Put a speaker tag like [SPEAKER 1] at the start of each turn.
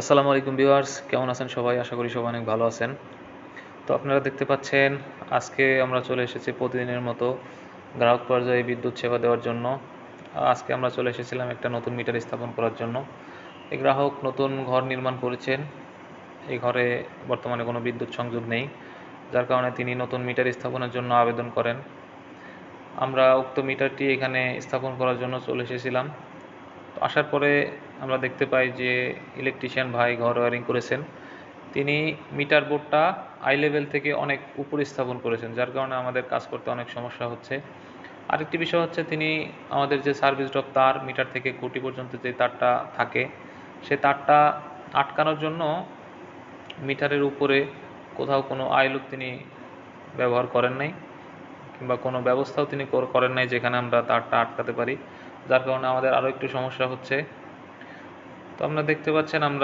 [SPEAKER 1] আসসালামু আলাইকুম ভিউয়ার্স, কেমন আছেন সবাই? আশা করি সবাই অনেক ভালো আছেন। তো আপনারা দেখতে পাচ্ছেন আজকে আমরা চলে এসেছি প্রতিদিনের মতো গ্রাহক পর্যায়ে বিদ্যুৎ সেবা দেওয়ার জন্য। আজকে আমরা চলে এসেছিলাম একটা নতুন মিটার স্থাপন করার জন্য। এই গ্রাহক নতুন ঘর নির্মাণ করেছেন। এই ঘরে বর্তমানে কোনো বিদ্যুৎ সংযোগ নেই, যার কারণে তিনি নতুন মিটার স্থাপনের জন্য আবেদন করেন। আমরা উক্ত মিটারটি এখানে স্থাপন করার জন্য চলে এসেছিলাম। তো আসার পরে আমরা দেখতে পাই যে ইলেকট্রিশিয়ান ভাই ঘর ওয়্যারিং করেছেন। তিনি মিটার বোর্ডটা আই লেভেল থেকে অনেক উপরে স্থাপন করেছেন, যার কারণে আমাদের কাজ করতে অনেক সমস্যা হচ্ছে। আরেকটি বিষয় হচ্ছে, তিনি আমাদের যে সার্ভিস ড্রপ তার মিটার থেকে খুঁটি পর্যন্ত যে তারটা থাকে, সে তারটা আটকানোর জন্য মিটারের উপরে কোথাও কোনো আইলুক তিনি ব্যবহার করেন নাই, কিংবা কোনো ব্যবস্থাও তিনি করেন নাই যেখানে আমরা তারটা আটকাতে পারি, যার কারণে আমাদের আরও একটু সমস্যা হচ্ছে। তো আপনারা দেখতে পাচ্ছেন আমরা